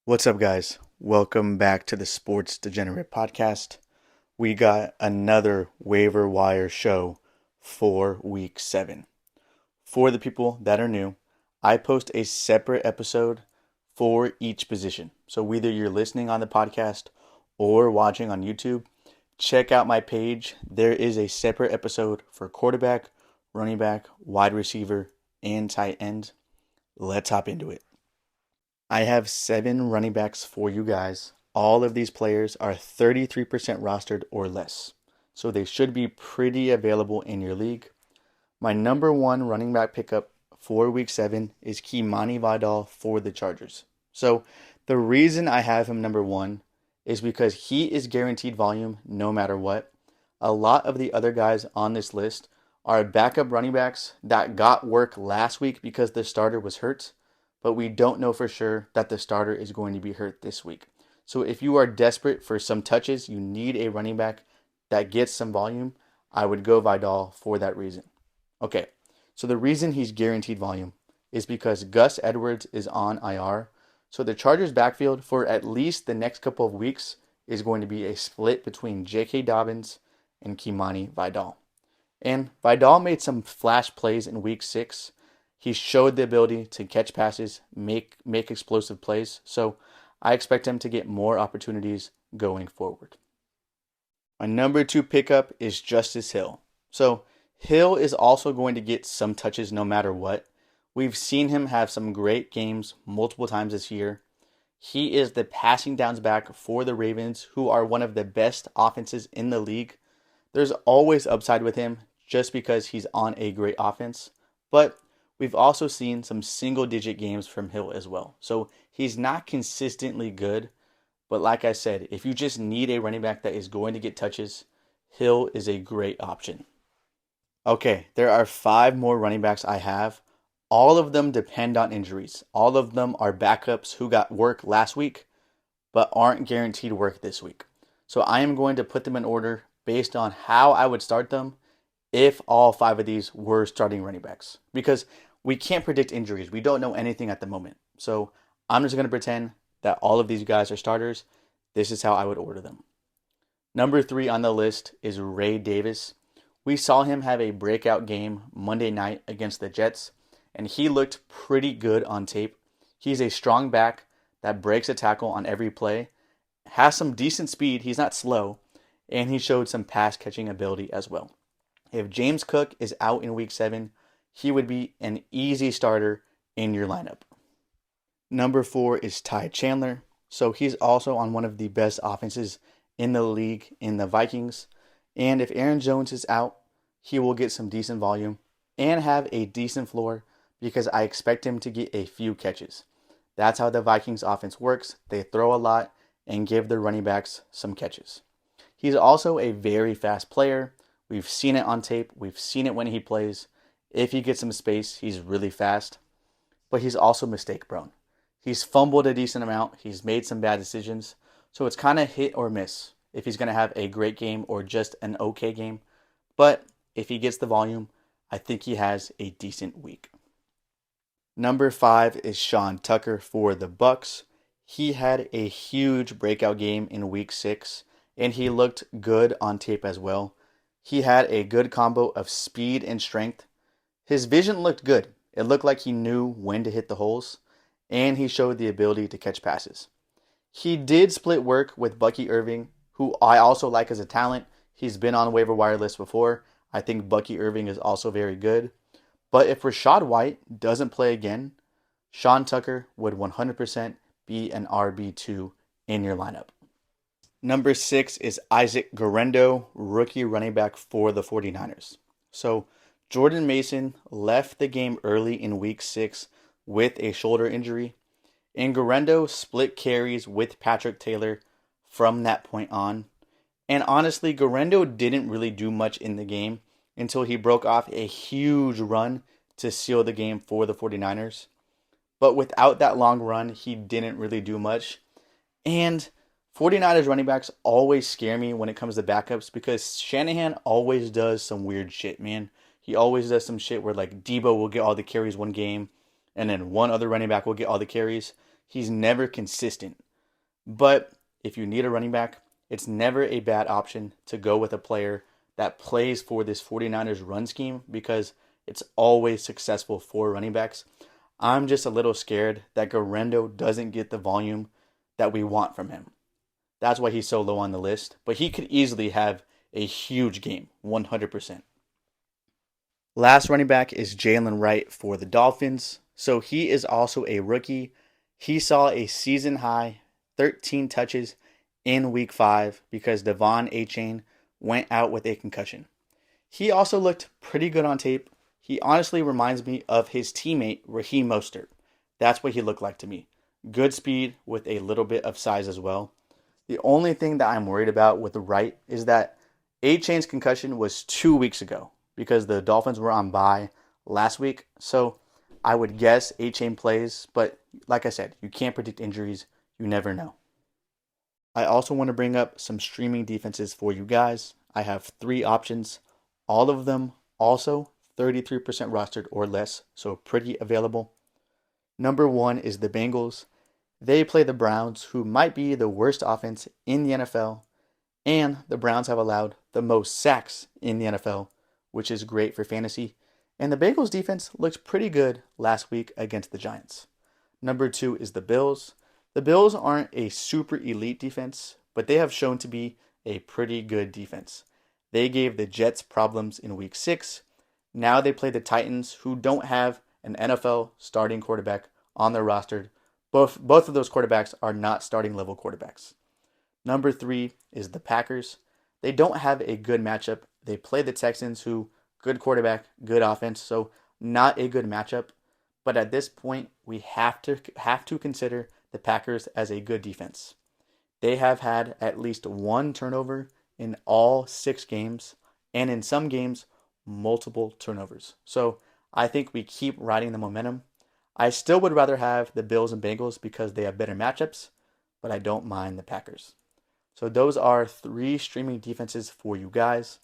What's up, guys? Welcome back to the Sports Degenerate Podcast. We got another waiver wire show for week 7. For the people that are new, I post a separate episode for each position. So whether you're listening on the podcast or watching on YouTube, check out my page. There is a separate episode for quarterback, running back, wide receiver, and tight end. Let's hop into it. I have 7 running backs for you guys. All of these players are 33% rostered or less, so they should be pretty available in your league. My number 1 running back pickup for week 7 is Kimani Vidal for the Chargers. So the reason I have him number 1 is because he is guaranteed volume no matter what. A lot of the other guys on this list are backup running backs that got work last week because the starter was hurt, but we don't know for sure that the starter is going to be hurt this week. So if you are desperate for some touches, you need a running back that gets some volume, I would go Vidal for that reason. Okay, so the reason he's guaranteed volume is because Gus Edwards is on IR. So the Chargers backfield for at least the next couple of weeks is going to be a split between J.K. Dobbins and Kimani Vidal. And Vidal made some flash plays in week 6. He showed the ability to catch passes, make explosive plays, so I expect him to get more opportunities going forward. My number 2 pickup is Justice Hill. So Hill is also going to get some touches no matter what. We've seen him have some great games multiple times this year. He is the passing downs back for the Ravens, who are one of the best offenses in the league. There's always upside with him just because he's on a great offense, but we've also seen some single-digit games from Hill as well. So he's not consistently good, but like I said, if you just need a running back that is going to get touches, Hill is a great option. Okay, there are 5 more running backs I have. All of them depend on injuries. All of them are backups who got work last week, but aren't guaranteed work this week. So I am going to put them in order based on how I would start them if all 5 of these were starting running backs. Because we can't predict injuries. We don't know anything at the moment. So I'm just going to pretend that all of these guys are starters. This is how I would order them. Number 3 on the list is Ray Davis. We saw him have a breakout game Monday night against the Jets, and he looked pretty good on tape. He's a strong back that breaks a tackle on every play, has some decent speed, he's not slow, and he showed some pass catching ability as well. If James Cook is out in week 7, he would be an easy starter in your lineup. Number 4 is Ty Chandler. So he's also on one of the best offenses in the league in the Vikings. And if Aaron Jones is out, he will get some decent volume and have a decent floor because I expect him to get a few catches. That's how the Vikings offense works. They throw a lot and give their running backs some catches. He's also a very fast player. We've seen it on tape. We've seen it when he plays. If he gets some space, he's really fast. But he's also mistake prone. He's fumbled a decent amount. He's made some bad decisions. So it's kind of hit or miss if he's going to have a great game or just an okay game. But if he gets the volume, I think he has a decent week. Number 5 is Sean Tucker for the Bucks. He had a huge breakout game in week 6, and he looked good on tape as well. He had a good combo of speed and strength. His vision looked good. It looked like he knew when to hit the holes, and he showed the ability to catch passes. He did split work with Bucky Irving, who I also like as a talent. He's been on the waiver wire list before. I think Bucky Irving is also very good. But if Rachaad White doesn't play again, Sean Tucker would 100% be an RB2 in your lineup. Number 6 is Isaac Guerendo, rookie running back for the 49ers. So Jordan Mason left the game early in week 6 with a shoulder injury, and Guerendo split carries with Patrick Taylor from that point on. And honestly, Guerendo didn't really do much in the game until he broke off a huge run to seal the game for the 49ers. But without that long run, he didn't really do much. And 49ers running backs always scare me when it comes to backups because Shanahan always does some weird shit, man. He always does some shit where like Debo will get all the carries one game and then one other running back will get all the carries. He's never consistent. But if you need a running back, it's never a bad option to go with a player that plays for this 49ers run scheme because it's always successful for running backs. I'm just a little scared that Garendo doesn't get the volume that we want from him. That's why he's so low on the list. But he could easily have a huge game, 100%. Last running back is Jalen Wright for the Dolphins. So he is also a rookie. He saw a season high 13 touches in week 5 because Devon Achane went out with a concussion. He also looked pretty good on tape. He honestly reminds me of his teammate Raheem Mostert. That's what he looked like to me. Good speed with a little bit of size as well. The only thing that I'm worried about with Wright is that Achane's concussion was 2 weeks ago because the Dolphins were on bye last week. So I would guess Achane plays, but like I said, you can't predict injuries. You never know. I also want to bring up some streaming defenses for you guys. I have 3 options. All of them also 33% rostered or less, so pretty available. Number 1 is the Bengals. They play the Browns, who might be the worst offense in the NFL, and the Browns have allowed the most sacks in the NFL, which is great for fantasy. And the Bengals defense looked pretty good last week against the Giants. Number 2 is the Bills. The Bills aren't a super elite defense, but they have shown to be a pretty good defense. They gave the Jets problems in week 6. Now they play the Titans, who don't have an NFL starting quarterback on their roster. Both of those quarterbacks are not starting level quarterbacks. Number 3 is the Packers. They don't have a good matchup. They play the Texans, who good quarterback, good offense, so not a good matchup. But at this point, we have to consider the Packers as a good defense. They have had at least 1 turnover in all 6 games, and in some games, multiple turnovers. So I think we keep riding the momentum. I still would rather have the Bills and Bengals because they have better matchups, but I don't mind the Packers. So those are 3 streaming defenses for you guys.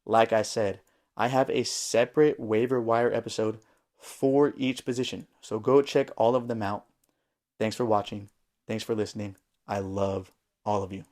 Like I said, I have a separate waiver wire episode for each position. So go check all of them out. Thanks for watching. Thanks for listening. I love all of you.